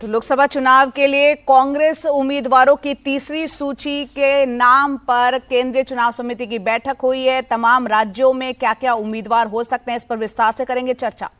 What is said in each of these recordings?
तो लोकसभा चुनाव के लिए कांग्रेस उम्मीदवारों की तीसरी सूची के नाम पर केंद्रीय चुनाव समिति की बैठक हुई है। तमाम राज्यों में क्या क्या उम्मीदवार हो सकते हैं, इस पर विस्तार से करेंगे चर्चा।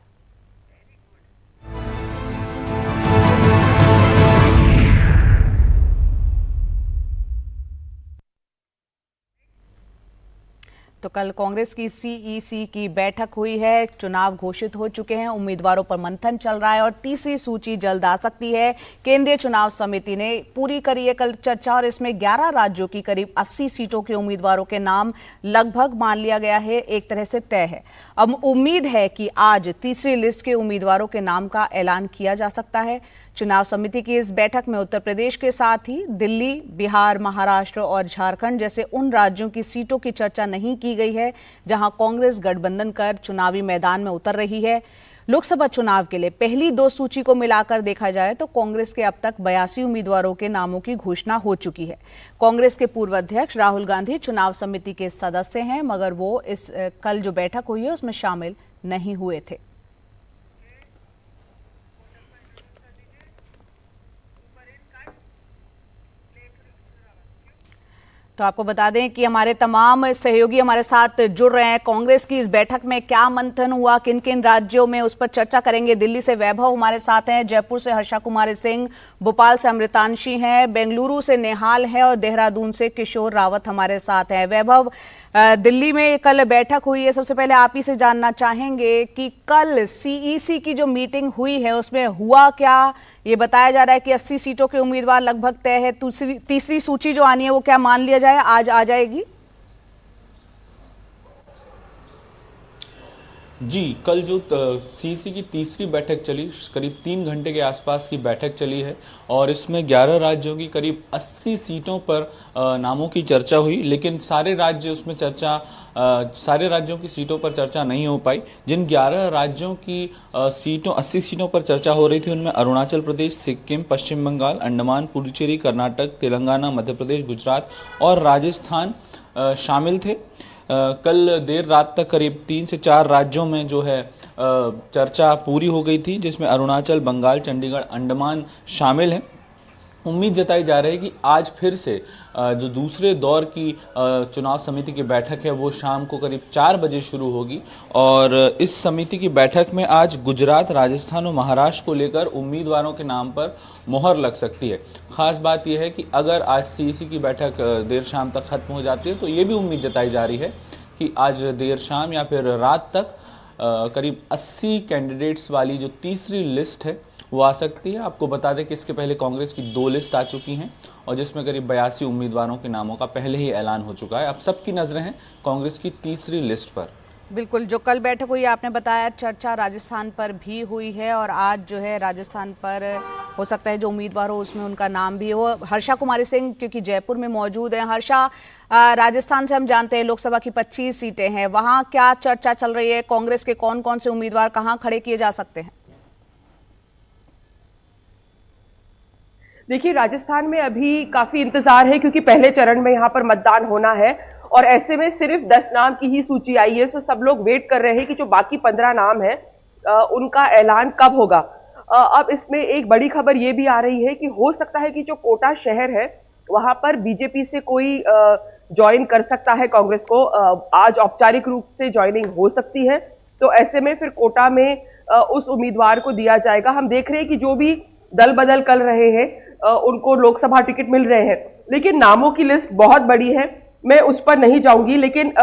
तो कल कांग्रेस की सीईसी की बैठक हुई है। चुनाव घोषित हो चुके हैं, उम्मीदवारों पर मंथन चल रहा है और तीसरी सूची जल्द आ सकती है। केंद्रीय चुनाव समिति ने पूरी करी है कल चर्चा और इसमें 11 राज्यों की करीब 80 सीटों के उम्मीदवारों के नाम लगभग मान लिया गया है, एक तरह से तय है। अब उम्मीद है कि आज तीसरी लिस्ट के उम्मीदवारों के नाम का ऐलान किया जा सकता है। चुनाव समिति की इस बैठक में उत्तर प्रदेश के साथ ही दिल्ली, बिहार, महाराष्ट्र और झारखंड जैसे उन राज्यों की सीटों की चर्चा नहीं की गई है जहां कांग्रेस गठबंधन कर चुनावी मैदान में उतर रही है। लोकसभा चुनाव के लिए पहली दो सूची को मिलाकर देखा जाए तो कांग्रेस के अब तक 82 उम्मीदवारों के नामों की घोषणा हो चुकी है। कांग्रेस के पूर्व अध्यक्ष राहुल गांधी चुनाव समिति के सदस्य हैं, मगर वो इस कल जो बैठक हुई है उसमें शामिल नहीं हुए थे। तो आपको बता दें कि हमारे तमाम सहयोगी हमारे साथ जुड़ रहे हैं। कांग्रेस की इस बैठक में क्या मंथन हुआ, किन किन राज्यों में, उस पर चर्चा करेंगे। दिल्ली से वैभव हमारे साथ हैं, जयपुर से हर्षा कुमारी सिंह, भोपाल से अमृतांशी हैं, बेंगलुरु से नेहाल है और देहरादून से किशोर रावत हमारे साथ हैं। वैभव, दिल्ली में कल बैठक हुई है, सबसे पहले आप ही से जानना चाहेंगे कि कल सीईसी की जो मीटिंग हुई है उसमें हुआ क्या। ये बताया जा रहा है कि 80 सीटों के उम्मीदवार लगभग तय है। तीसरी सूची जो आनी है वो क्या मान लिया जाए आज आ जाएगी? जी, कल जो सीईसी की तीसरी बैठक चली, करीब 3 घंटे के आसपास की बैठक चली है और इसमें 11 राज्यों की करीब 80 सीटों पर नामों की चर्चा हुई, लेकिन सारे राज्यों की सीटों पर चर्चा नहीं हो पाई। जिन 11 राज्यों की 80 सीटों पर चर्चा हो रही थी उनमें अरुणाचल प्रदेश, सिक्किम, पश्चिम बंगाल, अंडमान, पुडुचेरी, कर्नाटक, तेलंगाना, मध्य प्रदेश, गुजरात और राजस्थान शामिल थे। कल देर रात तक करीब 3 से 4 राज्यों में जो है चर्चा पूरी हो गई थी, जिसमें अरुणाचल, बंगाल, चंडीगढ़, अंडमान शामिल हैं। उम्मीद जताई जा रही है कि आज फिर से जो दूसरे दौर की चुनाव समिति की बैठक है वो शाम को करीब 4 बजे शुरू होगी और इस समिति की बैठक में आज गुजरात, राजस्थान और महाराष्ट्र को लेकर उम्मीदवारों के नाम पर मोहर लग सकती है। खास बात यह है कि अगर आज सीईसी की बैठक देर शाम तक खत्म हो जाती है तो ये भी उम्मीद जताई जा रही है कि आज देर शाम या फिर रात तक करीब 80 कैंडिडेट्स वाली जो तीसरी लिस्ट है वो आ सकती है। आपको बता दें कि इसके पहले कांग्रेस की 2 लिस्ट आ चुकी हैं और जिसमें करीब 82 उम्मीदवारों के नामों का पहले ही ऐलान हो चुका है। अब सबकी नजरें हैं कांग्रेस की तीसरी लिस्ट पर। बिल्कुल, जो कल बैठक हुई आपने बताया, चर्चा राजस्थान पर भी हुई है और आज जो है राजस्थान पर हो सकता है जो उम्मीदवार हो उसमें उनका नाम भी हो। हर्षा कुमारी सिंह क्योंकि जयपुर में मौजूद हैं। हर्षा, राजस्थान से हम जानते हैं लोकसभा की 25 सीटें हैं, वहां क्या चर्चा चल रही है? कांग्रेस के कौन कौन से उम्मीदवार कहां खड़े किए जा सकते हैं? देखिए, राजस्थान में अभी काफी इंतजार है क्योंकि पहले चरण में यहाँ पर मतदान होना है और ऐसे में सिर्फ 10 नाम की ही सूची आई है। तो सब लोग वेट कर रहे हैं कि जो बाकी 15 नाम है उनका ऐलान कब होगा। अब इसमें एक बड़ी खबर ये भी आ रही है कि हो सकता है कि जो कोटा शहर है वहां पर बीजेपी से कोई ज्वाइन कर सकता है कांग्रेस को। आज औपचारिक रूप से ज्वाइनिंग हो सकती है, तो ऐसे में फिर कोटा में उस उम्मीदवार को दिया जाएगा। हम देख रहे हैं कि जो भी दल बदल कर रहे हैं उनको लोकसभा टिकट मिल रहे हैं, लेकिन नामों की लिस्ट बहुत बड़ी है, मैं उस पर नहीं जाऊंगी। लेकिन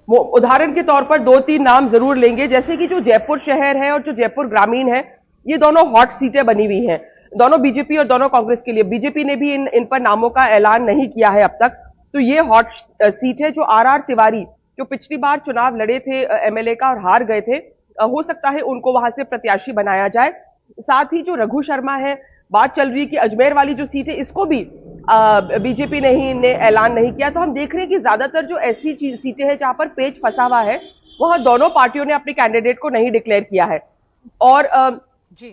उदाहरण के तौर पर 2-3 नाम जरूर लेंगे, जैसे कि जो जयपुर शहर है और जो जयपुर ग्रामीण है, ये दोनों हॉट सीटें बनी हुई हैं, दोनों बीजेपी और दोनों कांग्रेस के लिए। बीजेपी ने भी इन पर नामों का ऐलान नहीं किया है अब तक। तो ये हॉट सीट है। जो आर तिवारी जो पिछली बार चुनाव लड़े थे एमएलए का और हार गए थे, हो सकता है उनको वहां से प्रत्याशी बनाया जाए। साथ ही जो रघु शर्मा है, बात चल रही है कि अजमेर वाली जो सीट है इसको भी बीजेपी ने ऐलान नहीं किया। तो हम देख रहे हैं कि ज्यादातर जो ऐसी सीटें हैं जहां पर पेच फंसा हुआ है वहां दोनों पार्टियों ने अपने कैंडिडेट को नहीं डिक्लेयर किया है। और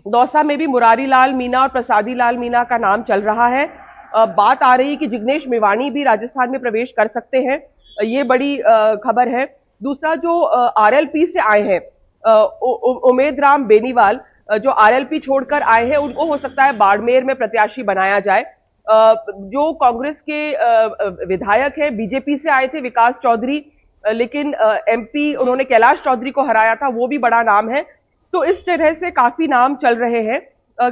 दौसा में भी मुरारी लाल मीणा और प्रसादी लाल मीणा का नाम चल रहा है। बात आ रही है कि जिग्नेश मेवाणी भी राजस्थान में प्रवेश कर सकते हैं, ये बड़ी खबर है। दूसरा जो आरएलपी से आए हैं उमेद राम बेनीवाल, जो आरएलपी छोड़कर आए हैं उनको हो सकता है बाड़मेर में प्रत्याशी बनाया जाए। जो कांग्रेस के विधायक हैं, बीजेपी से आए थे विकास चौधरी, लेकिन एमपी उन्होंने कैलाश चौधरी को हराया था, वो भी बड़ा नाम है। तो इस तरह से काफी नाम चल रहे हैं।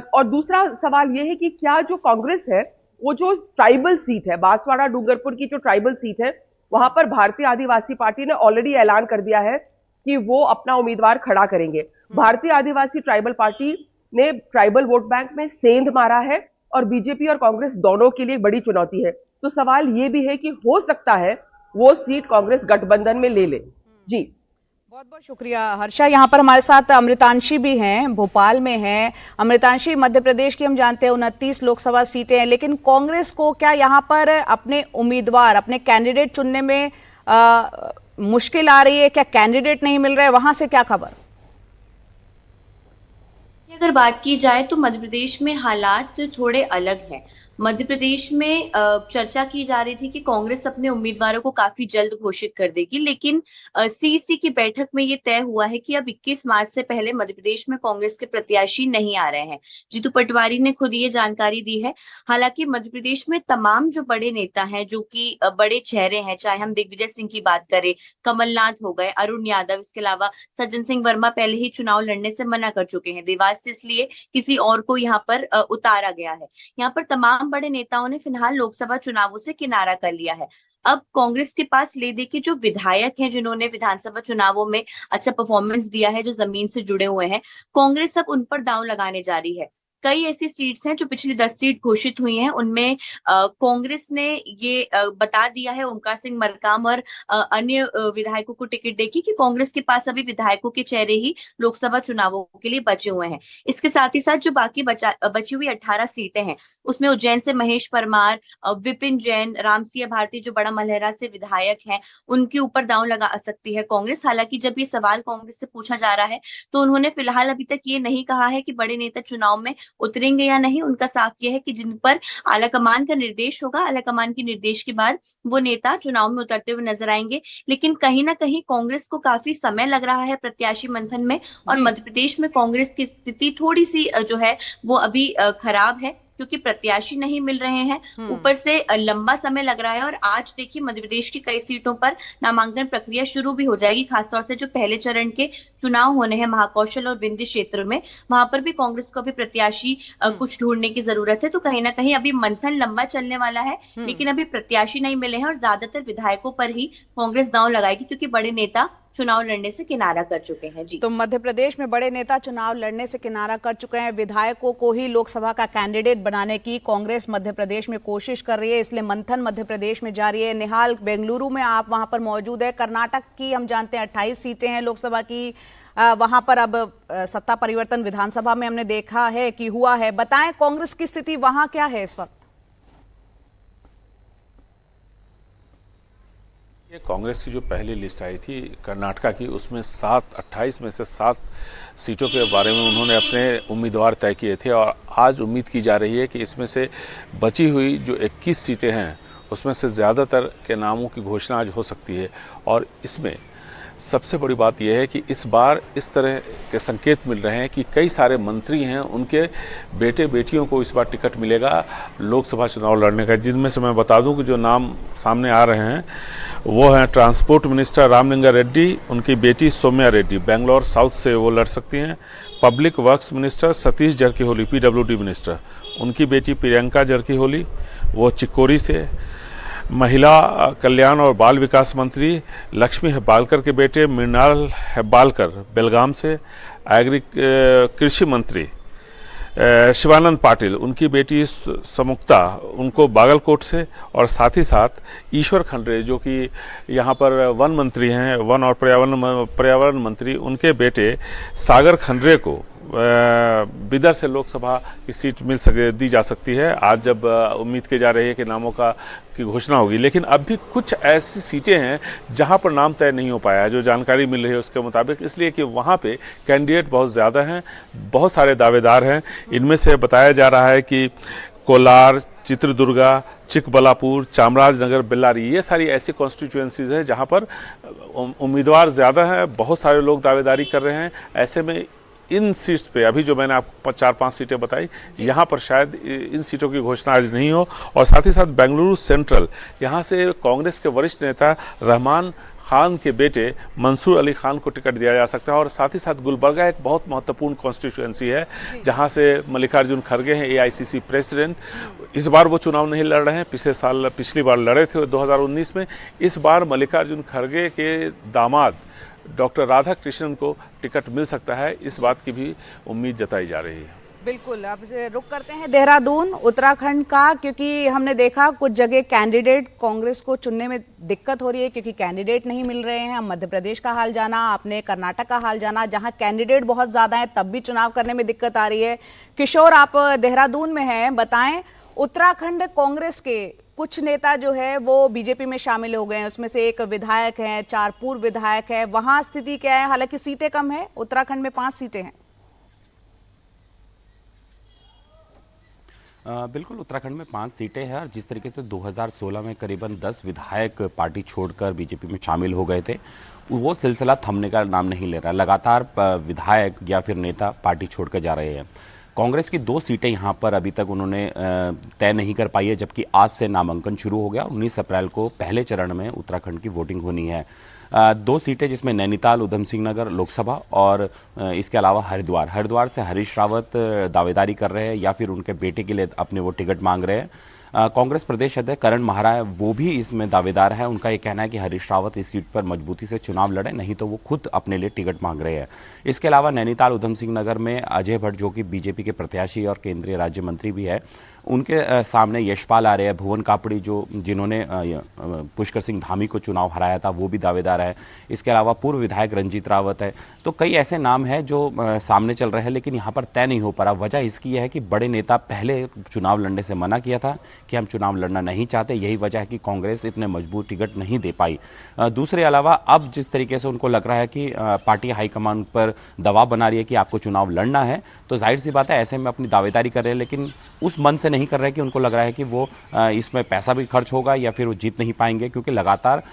और दूसरा सवाल यह है कि क्या जो कांग्रेस है वो जो ट्राइबल सीट है, बांसवाड़ा डूंगरपुर की जो ट्राइबल सीट है, वहां पर भारतीय आदिवासी पार्टी ने ऑलरेडी ऐलान कर दिया है कि वो अपना उम्मीदवार खड़ा करेंगे। भारतीय आदिवासी ट्राइबल पार्टी ने ट्राइबल वोट बैंक में सेंध मारा है और बीजेपी और कांग्रेस दोनों के लिए बड़ी चुनौती है। तो सवाल ये भी है कि हो सकता है वो सीट कांग्रेस गठबंधन में ले ले। जी बहुत बहुत शुक्रिया हर्षा। यहाँ पर हमारे साथ अमृतांशी भी हैं, भोपाल में हैं। अमृतांशी, मध्य प्रदेश की हम जानते हैं 29 लोकसभा सीटें हैं, लेकिन कांग्रेस को क्या यहाँ पर अपने उम्मीदवार, अपने कैंडिडेट चुनने में मुश्किल आ रही है? क्या कैंडिडेट नहीं मिल रहे? वहां से क्या खबर? अगर बात की जाए तो मध्य प्रदेश में हालात थोड़े अलग हैं। मध्य प्रदेश में चर्चा की जा रही थी कि कांग्रेस अपने उम्मीदवारों को काफी जल्द घोषित कर देगी, लेकिन सीईसी की बैठक में ये तय हुआ है कि अब 21 मार्च से पहले मध्य प्रदेश में कांग्रेस के प्रत्याशी नहीं आ रहे हैं। जीतू पटवारी ने खुद ये जानकारी दी है। हालांकि मध्य प्रदेश में तमाम जो बड़े नेता हैं, जो कि बड़े चेहरे हैं, चाहे हम दिग्विजय सिंह की बात करें, कमलनाथ हो गए, अरुण यादव, इसके अलावा सज्जन सिंह वर्मा पहले ही चुनाव लड़ने से मना कर चुके हैं। देवास से इसलिए किसी और को यहाँ पर उतारा गया है। यहाँ पर तमाम बड़े नेताओं ने फिलहाल लोकसभा चुनावों से किनारा कर लिया है। अब कांग्रेस के पास ले दे के जो विधायक हैं, जिन्होंने विधानसभा चुनावों में अच्छा परफॉर्मेंस दिया है, जो जमीन से जुड़े हुए हैं, कांग्रेस अब उन पर दांव लगाने जा रही है। कई ऐसी सीट्स हैं जो पिछली 10 सीट घोषित हुई हैं, उनमें कांग्रेस ने ये बता दिया है, ओमकार सिंह मरकाम और अन्य विधायकों को टिकट देगी कि कांग्रेस के पास अभी विधायकों के चेहरे ही लोकसभा चुनावों के लिए बचे हुए हैं। इसके साथ ही साथ जो बाकी बची हुई 18 सीटें हैं, उसमें उज्जैन से महेश परमार, विपिन जैन, रामसिंह भारती जो बड़ा मलहरा से विधायक हैं, उनके ऊपर दांव लगा सकती है कांग्रेस। हालांकि जब ये सवाल कांग्रेस से पूछा जा रहा है तो उन्होंने फिलहाल अभी तक ये नहीं कहा है कि बड़े नेता चुनाव में उतरेंगे या नहीं। उनका साफ यह है कि जिन पर आलाकमान का निर्देश होगा, आलाकमान के निर्देश के बाद वो नेता चुनाव में उतरते हुए नजर आएंगे। लेकिन कहीं ना कहीं कांग्रेस को काफी समय लग रहा है प्रत्याशी मंथन में, और मध्य प्रदेश में कांग्रेस की स्थिति थोड़ी सी जो है वो अभी खराब है, क्योंकि प्रत्याशी नहीं मिल रहे हैं, ऊपर से लंबा समय लग रहा है। और आज देखिए मध्य प्रदेश की कई सीटों पर नामांकन प्रक्रिया शुरू भी हो जाएगी, खासतौर से जो पहले चरण के चुनाव होने हैं महाकौशल और विंध्य क्षेत्र में, वहां पर भी कांग्रेस को अभी प्रत्याशी कुछ ढूंढने की जरूरत है। तो कहीं ना कहीं अभी मंथन लंबा चलने वाला है, लेकिन अभी प्रत्याशी नहीं मिले हैं और ज्यादातर विधायकों पर ही कांग्रेस दांव लगाएगी, क्योंकि बड़े नेता चुनाव लड़ने से किनारा कर चुके हैं। जी, तो मध्य प्रदेश में बड़े नेता चुनाव लड़ने से किनारा कर चुके हैं। विधायकों को ही लोकसभा का कैंडिडेट बनाने की कांग्रेस मध्य प्रदेश में कोशिश कर रही है, इसलिए मंथन मध्य प्रदेश में जारी है। निहाल, बेंगलुरु में आप वहां पर मौजूद है। कर्नाटक की हम जानते हैं 28 सीटें हैं लोकसभा की, वहां पर अब सत्ता परिवर्तन विधानसभा में हमने देखा है कि हुआ है। बताएं कांग्रेस की स्थिति वहां क्या है इस वक्त? ये कांग्रेस की जो पहली लिस्ट आई थी कर्नाटका की, उसमें 28 में से 7 सीटों के बारे में उन्होंने अपने उम्मीदवार तय किए थे, और आज उम्मीद की जा रही है कि इसमें से बची हुई जो 21 सीटें हैं उसमें से ज़्यादातर के नामों की घोषणा आज हो सकती है। और इसमें सबसे बड़ी बात यह है कि इस बार इस तरह के संकेत मिल रहे हैं कि कई सारे मंत्री हैं, उनके बेटे बेटियों को इस बार टिकट मिलेगा लोकसभा चुनाव लड़ने का, जिनमें से मैं बता दूं कि जो नाम सामने आ रहे हैं वो हैं ट्रांसपोर्ट मिनिस्टर रामलिंगा रेड्डी, उनकी बेटी सौम्या रेड्डी बेंगलोर साउथ से वो लड़ सकती हैं। Public works minister Satish Jarkiholi, PWD minister, उनकी बेटी प्रियंका जरकीहोली, वो चिक्कोरी से। महिला कल्याण और बाल विकास मंत्री लक्ष्मी हेब्बालकर के बेटे मृणाल हेब्बालकर बेलगाम से। कृषि मंत्री शिवानंद पाटिल, उनकी बेटी समुक्ता, उनको बागलकोट से। और साथ ही साथ ईश्वर खंड्रे जो कि यहाँ पर वन मंत्री हैं, वन और पर्यावरण मंत्री, उनके बेटे सागर खंड्रे को बिदर से लोकसभा की सीट दी जा सकती है। आज जब उम्मीद की जा रही है कि नामों की घोषणा होगी, लेकिन अब भी कुछ ऐसी सीटें हैं जहां पर नाम तय नहीं हो पाया, जो जानकारी मिल रही है उसके मुताबिक, इसलिए कि वहां पे कैंडिडेट बहुत ज़्यादा हैं, बहुत सारे दावेदार हैं। इनमें से बताया जा रहा है कि कोलार, चित्रदुर्गा, चिकबल्लापुर, चामराजनगर, बेल्लारी, ये सारी ऐसी कॉन्स्टिट्यूएंसीज हैं जहां पर उम्मीदवार ज़्यादा हैं, बहुत सारे लोग दावेदारी कर रहे हैं। ऐसे में इन सीट्स पे अभी जो मैंने आपको 4-5 सीटें बताई, यहाँ पर शायद इन सीटों की घोषणा आज नहीं हो। और साथ ही साथ बेंगलुरु सेंट्रल, यहाँ से कांग्रेस के वरिष्ठ नेता रहमान खान के बेटे मंसूर अली खान को टिकट दिया जा सकता है। और साथ ही साथ गुलबर्गा एक बहुत महत्वपूर्ण कॉन्स्टिट्यूएंसी है, जहां से मल्लिकार्जुन खड़गे हैं एआईसीसी प्रेसिडेंट। इस बार वो चुनाव नहीं लड़ रहे हैं, पिछली बार लड़े थे 2019 में। इस बार मल्लिकार्जुन खड़गे के दामाद डॉक्टर राधा कृष्णन को टिकट मिल सकता है, इस बात की भी उम्मीद जताई जा रही है। बिल्कुल। अब रुक करते हैं देहरादून उत्तराखंड का, क्योंकि हमने देखा कुछ जगह कैंडिडेट कांग्रेस को चुनने में दिक्कत हो रही है क्योंकि कैंडिडेट नहीं मिल रहे हैं। मध्य प्रदेश का हाल जाना आपने, कर्नाटक का हाल जाना, जहां कैंडिडेट बहुत ज्यादा है तब भी चुनाव करने में दिक्कत आ रही है। किशोर, आप देहरादून में हैं, बताएं उत्तराखंड कांग्रेस के कुछ नेता जो है वो बीजेपी में शामिल हो गए हैं, उसमें से एक विधायक है, 4 पूर्व विधायक है, वहां स्थिति क्या है? हालांकि सीटें कम है, उत्तराखंड में 5 सीटें हैं। बिल्कुल, उत्तराखंड में 5 सीटें हैं और जिस तरीके से 2016 में करीबन 10 विधायक पार्टी छोड़कर बीजेपी में शामिल हो गए थे, वो सिलसिला थमने का नाम नहीं ले रहा। लगातार विधायक या फिर नेता पार्टी छोड़कर जा रहे हैं। कांग्रेस की 2 सीटें यहाँ पर अभी तक उन्होंने तय नहीं कर पाई है, जबकि आज से नामांकन शुरू हो गया। 19 अप्रैल को पहले चरण में उत्तराखंड की वोटिंग होनी है। 2 सीटें जिसमें नैनीताल उधम सिंह नगर लोकसभा और इसके अलावा हरिद्वार से हरीश रावत दावेदारी कर रहे हैं या फिर उनके बेटे के लिए अपने वो टिकट मांग रहे हैं। कांग्रेस प्रदेश अध्यक्ष करण महारा वो भी इसमें दावेदार है। उनका ये कहना है कि हरीश रावत इस सीट पर मजबूती से चुनाव लड़े, नहीं तो वो खुद अपने लिए टिकट मांग रहे हैं। इसके अलावा नैनीताल उधम सिंह नगर में अजय भट्ट जो कि बीजेपी के प्रत्याशी और केंद्रीय राज्य मंत्री भी है, उनके सामने यशपाल आ रहे हैं। भुवन कापड़ी जिन्होंने पुष्कर सिंह धामी को चुनाव हराया था, वो भी दावेदार है। इसके अलावा पूर्व विधायक रंजीत रावत है। तो कई ऐसे नाम हैं जो सामने चल रहे हैं, लेकिन यहाँ पर तय नहीं हो पा रहा। वजह इसकी है कि बड़े नेता पहले चुनाव लड़ने से मना किया था कि हम चुनाव लड़ना नहीं चाहते। यही वजह है कि कांग्रेस इतने मजबूत टिकट नहीं दे पाई। दूसरे अलावा अब जिस तरीके से उनको लग रहा है कि पार्टी हाईकमान पर दबाव बना रही है कि आपको चुनाव लड़ना है, तो जाहिर सी बात है ऐसे में अपनी दावेदारी कर रहे हैं, लेकिन उस मन से नहीं कर रहे कि उनको लग रहा है कि वो इसमें पैसा भी खर्च होगा या फिर वो जीत नहीं पाएंगे। क्योंकि लगातार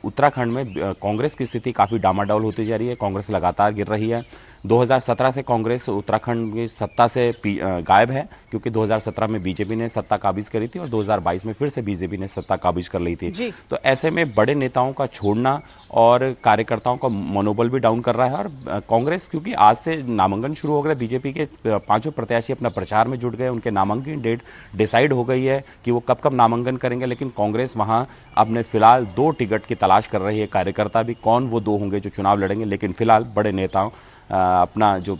उत्तराखंड में कांग्रेस की स्थिति काफ़ी डामाडोल होती जा रही है। कांग्रेस लगातार गिर रही है। 2017 से कांग्रेस उत्तराखंड की सत्ता से गायब है, क्योंकि 2017 में बीजेपी ने सत्ता काबिज करी थी और 2022 में फिर से बीजेपी ने सत्ता काबिज कर ली थी। तो ऐसे में बड़े नेताओं का छोड़ना और कार्यकर्ताओं का मनोबल भी डाउन कर रहा है। और कांग्रेस, क्योंकि आज से नामांकन शुरू हो गया, बीजेपी के 5 प्रत्याशी अपना प्रचार में जुट गए, उनके नामांकन डेट डिसाइड हो गई है कि वो कब नामांकन करेंगे। लेकिन कांग्रेस वहां अपने फिलहाल 2 टिकट की तलाश कर रही है। कार्यकर्ता भी कौन वो 2 होंगे जो चुनाव लड़ेंगे, लेकिन फिलहाल बड़े नेताओं अपना जो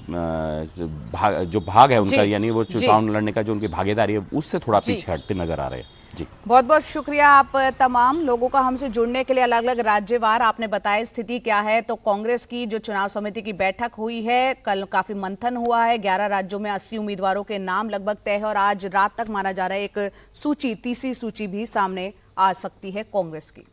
भाग है उनका, यानी वो चुनाव लड़ने का जो उनकी भागीदारी है, उससे थोड़ा पीछे हटते नजर आ रहे हैं। जी, बहुत बहुत शुक्रिया आप तमाम लोगों का हमसे जुड़ने के लिए। अलग अलग राज्यवार आपने बताया स्थिति क्या है। तो कांग्रेस की जो चुनाव समिति की बैठक हुई है, कल काफी मंथन हुआ है। 11 राज्यों में 80 उम्मीदवारों के नाम लगभग तय है और आज रात तक माना जा रहा है एक सूची, तीसरी सूची भी सामने आ सकती है कांग्रेस की।